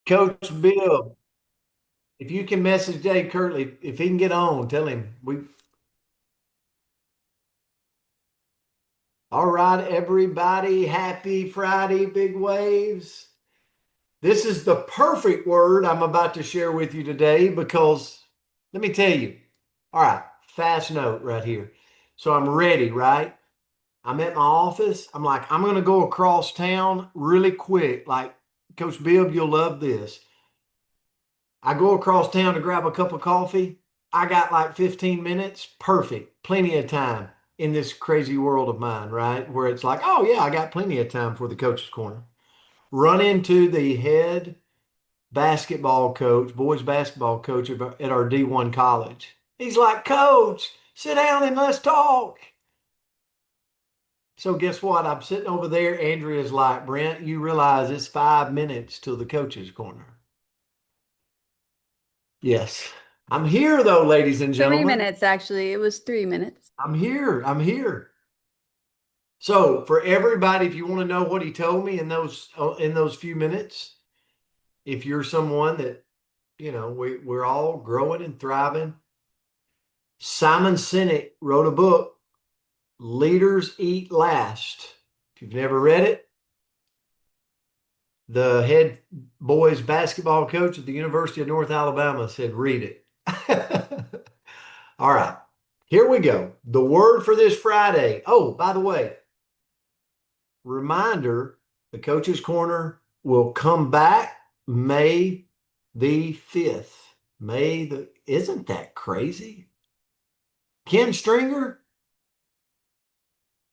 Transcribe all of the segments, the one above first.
Coach Bill, if you can message Dave Kirtley, if he can get on, tell him we. All right, everybody, happy Friday, big waves. This is the perfect word I'm about to share with you today because let me tell you. All right, fast note right here. So I'm ready, right? I'm at my office. I'm like, I'm going to go across town really quick. Like, Coach Bill, you'll love this. I go across town to grab a cup of coffee. I got like 15 minutes. Perfect. Plenty of time in this crazy world of mine, right? Where it's like, oh, yeah, I got plenty of time for the coach's corner. Run into the head basketball coach, boys basketball coach at our D1 college. He's like, Coach, sit down and let's talk. So guess what? I'm sitting over there. Andrea's like, Brent, you realize it's 5 minutes till the coach's corner. Yes. I'm here though, ladies and 3 minutes, gentlemen. actually. It was 3 minutes. I'm here. I'm here. So for everybody, if you want to know what he told me in those few minutes, if you're someone that, we're all growing and thriving. Simon Sinek wrote a book, Leaders Eat Last. If you've never read it, the head boys basketball coach at the University of North Alabama said, read it. All right, here we go. The word for this Friday. Oh, by the way, reminder, the Coach's Corner will come back May the 5th. Isn't that crazy? Ken Stringer,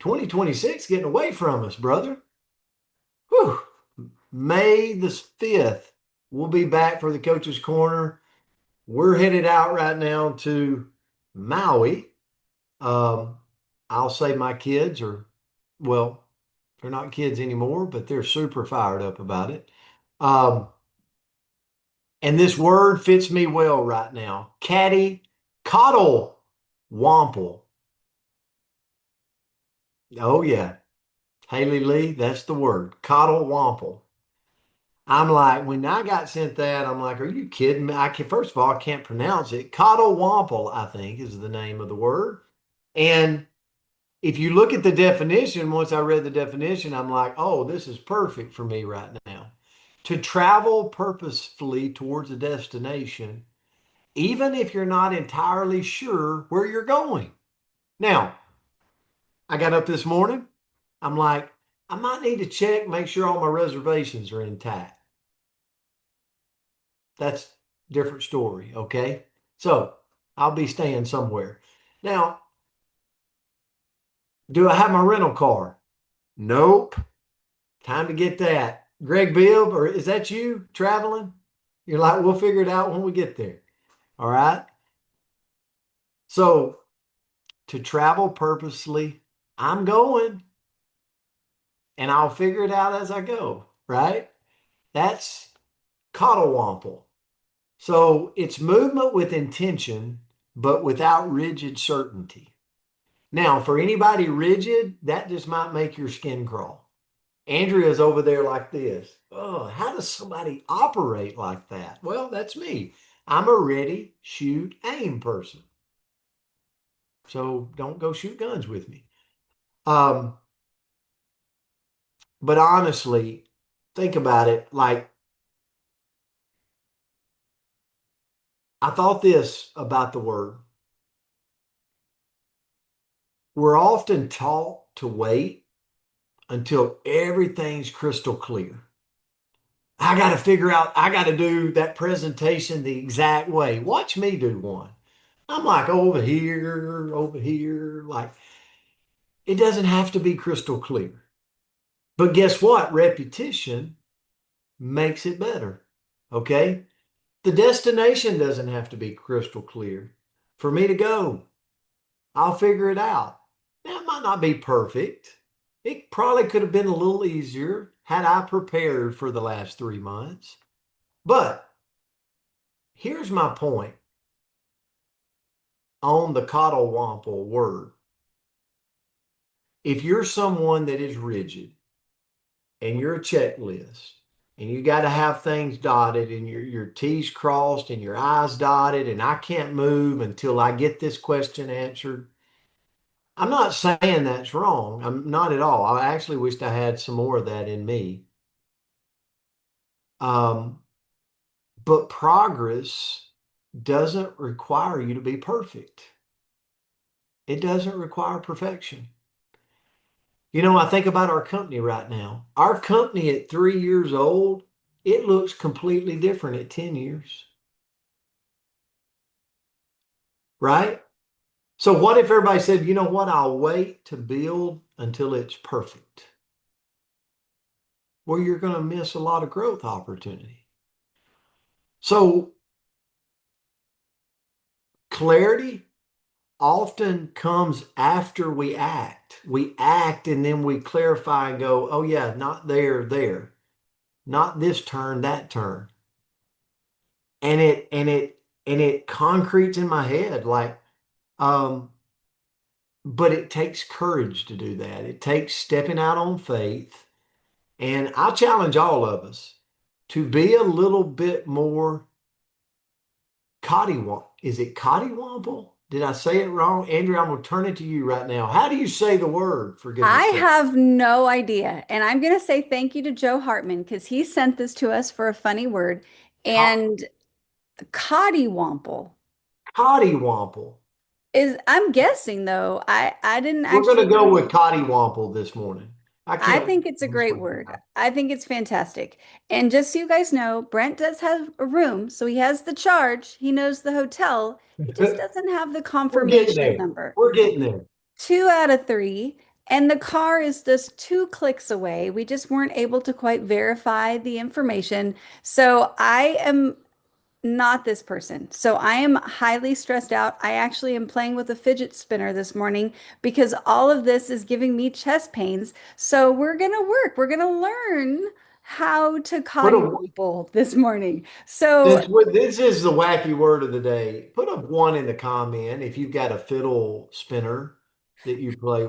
2026 getting away from us, brother. Whew. May the 5th, we'll be back for the Coach's Corner. We're headed out right now to Maui. Um, I'll say my kids are, well, they're not kids anymore, but they're super fired up about it. Um, and this word fits me well right now. Coddle Womple. Oh yeah. Haley Lee, that's the word. Coddle Womple. I'm like, when I got sent that, I'm like, are you kidding me? First of all, I can't pronounce it. Coddle Womple, I think, is the name of the word. And if you look at the definition, once I read the definition, I'm like, oh, this is perfect for me right now. To travel purposefully towards a destination, even if you're not entirely sure where you're going. Now, I got up this morning. I'm like, I might need to check, make sure all my reservations are intact. That's a different story, okay? So I'll be staying somewhere. Now, do I have my rental car? Nope. Time to get that. Greg Bibb, or is that you traveling? You're like, we'll figure it out when we get there. All right. So to travel purposely, I'm going and I'll figure it out as I go, right? That's Coddiwomple. So it's movement with intention, but without rigid certainty. Now, for anybody rigid, that just might make your skin crawl. Andrea's over there like this. Oh, how does somebody operate like that? Well, that's me. I'm a ready, shoot, aim person. So don't go shoot guns with me. Um, but honestly, think about it. Like, I thought this about the word. We're often taught to wait until everything's crystal clear. I got to figure out, I got to do that presentation the exact way. Watch me do one. I'm like over here. Like, it doesn't have to be crystal clear. But guess what? Repetition makes it better. Okay. The destination doesn't have to be crystal clear for me to go. I'll figure it out. Now, it might not be perfect. It probably could have been a little easier had I prepared for the last 3 months. But here's my point on the coddlewomple word. If you're someone that is rigid and you're a checklist, and you got to have things dotted and your T's crossed and your I's dotted, and I can't move until I get this question answered. I'm not saying that's wrong. I'm not at all. I actually wished I had some more of that in me. Um, but progress doesn't require you to be perfect. It doesn't require perfection. I think about our company right now. Our company at 3 years old, it looks completely different at 10 years, right? So what if everybody said, you know what, I'll wait to build until it's perfect? Well, you're going to miss a lot of growth opportunity. So clarity often comes after we act. We act and then we clarify and go, oh yeah, not there, there, not this turn, that turn. And it concretes in my head like, um, but it takes courage to do that. It takes stepping out on faith. And I challenge all of us to be a little bit more Coddiwomple. Is it Coddiwomple? Did I say it wrong? Andrea, I'm going to turn it to you right now. How do you say the word, for I goodness sake? have no idea. And I'm going to say thank you to Joe Hartman because he sent this to us for a funny word. Co- And Coddiwomple Coddiwomple. is, I'm guessing though, I didn't We're going actually to go read. with Coddiwomple this morning. I I can't. think it's a great word. I think it's fantastic. And just so you guys know, Brent does have a room, so he has the charge. He knows the hotel. He just doesn't have the We're getting confirmation there. number. We're getting there. 2 out of 3, and the car is just 2 clicks away. We just weren't able to quite verify the information. So I am not this person. So I am highly stressed out. I actually am playing with a fidget spinner this morning because all of this is giving me chest pains. So we're gonna work. We're gonna learn how to Put a coddywomple this morning. So this is the wacky word of the day. Put a one in the comment if you've got a fiddle spinner that you play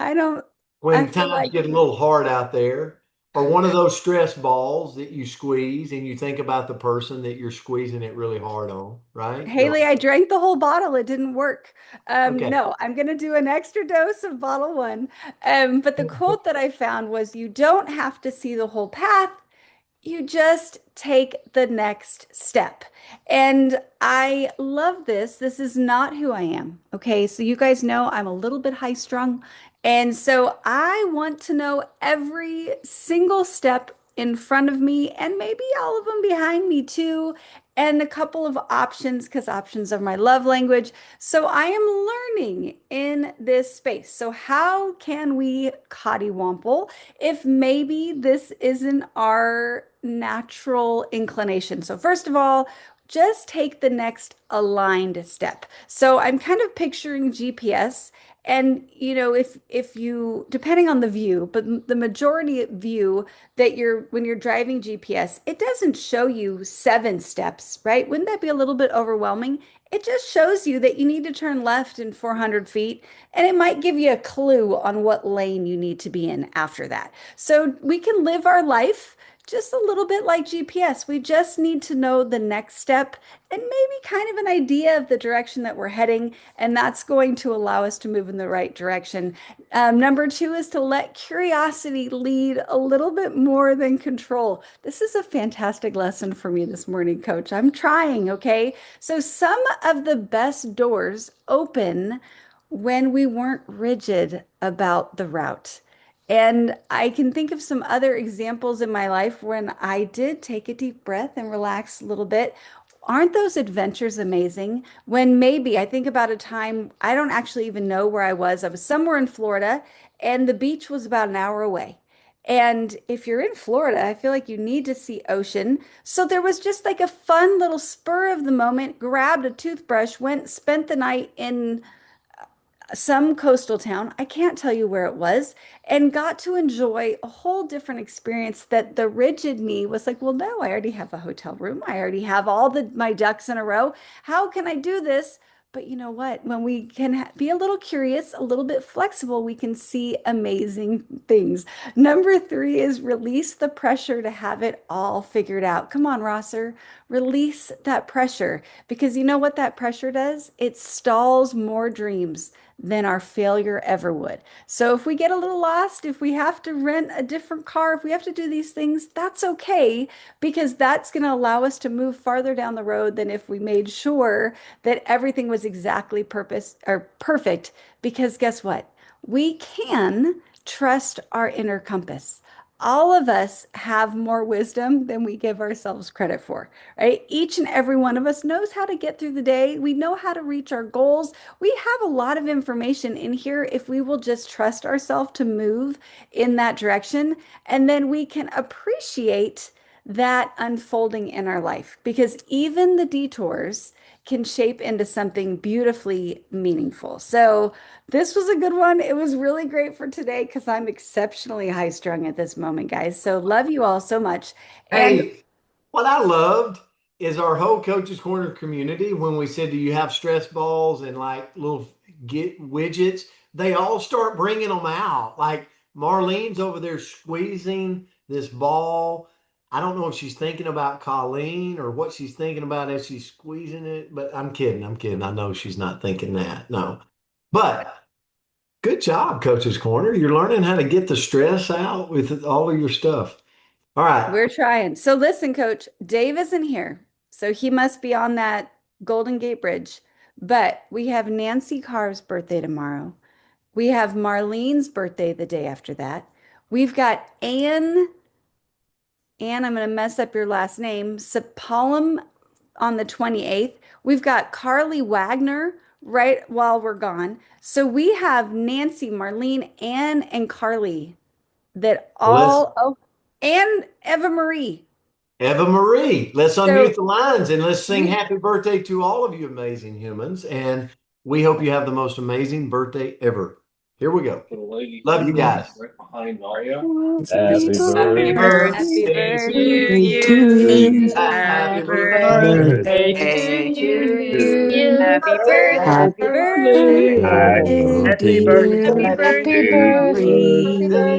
I don't, I when feel times like get a little hard out there, or one of those stress balls that you squeeze and you think about the person that you're squeezing it really hard on, right? You're Haley, I drank the whole bottle. It didn't work. okay. No, I'm going to do an extra dose of bottle one. But the quote that I found was, "You don't have to see the whole path. You just take the next step." And I love this. This is not who I am. Okay. So you guys know I'm a little bit high strung. And so I want to know every single step in front of me and maybe all of them behind me too. And a couple of options because options are my love language. So I am learning in this space. So how can we coddywomple if maybe this isn't our natural inclination? So, first of all, just take the next aligned step. So, I'm kind of picturing GPS. And if you depending on the view, but the majority view that you're when you're driving GPS, it doesn't show you 7 steps, right? Wouldn't that be a little bit overwhelming? It just shows you that you need to turn left in 400 feet, and it might give you a clue on what lane you need to be in after that. So we can live our life just a little bit like GPS. We just need to know the next step and maybe kind of an idea of the direction that we're heading, and that's going to allow us to move in the right direction. Number 2 is to let curiosity lead a little bit more than control. This is a fantastic lesson for me this morning, Coach. I'm trying, okay? So, some of the best doors open when we weren't rigid about the route. And I can think of some other examples in my life when I did take a deep breath and relax a little bit. Aren't those adventures amazing? When maybe I think about a time I don't actually even know where I was. I was somewhere in Florida and the beach was about an hour away. And if you're in Florida, I feel like you need to see ocean. So there was just like a fun little spur of the moment, grabbed a toothbrush, went, spent the night in some coastal town, I can't tell you where it was, and got to enjoy a whole different experience that the rigid me was like, well, no, I already have a hotel room. I already have all the my ducks in a row. How can I do this? But you know what? When we can be a little curious, a little bit flexible, we can see amazing things. Number three is release the pressure to have it all figured out. Come on, Rosser, release that pressure because you know what that pressure does? It stalls more dreams than our failure ever would. So if we get a little lost, if we have to rent a different car, if we have to do these things, that's okay because that's going to allow us to move farther down the road than if we made sure that everything was exactly purpose or perfect. Because guess what? We can trust our inner compass. All of us have more wisdom than we give ourselves credit for, right? Each and every one of us knows how to get through the day. We know how to reach our goals. We have a lot of information in here if we will just trust ourselves to move in that direction. And then we can appreciate that unfolding in our life because even the detours can shape into something beautifully meaningful. So, this was a good one. It was really great for today because I'm exceptionally high strung at this moment, guys. So, love you all so much. And Hey, what I loved is our whole Coaches Corner community. When we said, "Do you have stress balls and like little get widgets?" They all start bringing them out. Like Marlene's over there squeezing this ball. I don't know if she's thinking about Colleen or what she's thinking about as she's squeezing it, but I'm kidding. I'm kidding. I know she's not thinking that. No. But good job, Coach's Corner. You're learning how to get the stress out with all of your stuff. All right. we're trying. So, listen, coach, Dave isn't here. So, he must be on that Golden Gate Bridge. But we have Nancy Carr's birthday tomorrow. We have Marlene's birthday the day after that. We've got Anne, I'm going to mess up your last name, Sapalum on the 28th. We've got Carly Wagner right while we're gone. So we have Nancy, Marlene, Anne, and Carly that Well, let's all, and Eva Marie. Eva Marie, let's unmute So the lines and let's sing we happy birthday to all of you amazing humans. And we hope you have the most amazing birthday ever. Here we go. Love you guys. Right behind Maria. happy Happy Happy happy birthday birthday to to birthday you. to you. Happy Happy birthday birthday to Birthday to you. to you. you. Happy happy Happy birthday, birthday, birthday dear. Happy Birthday birthday to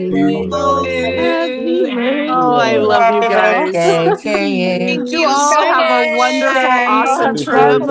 to happy Oh, I you. love you birthday guys. Yay, to yay, yay. You you. all have a wonderful, awesome Happy trip. birthday.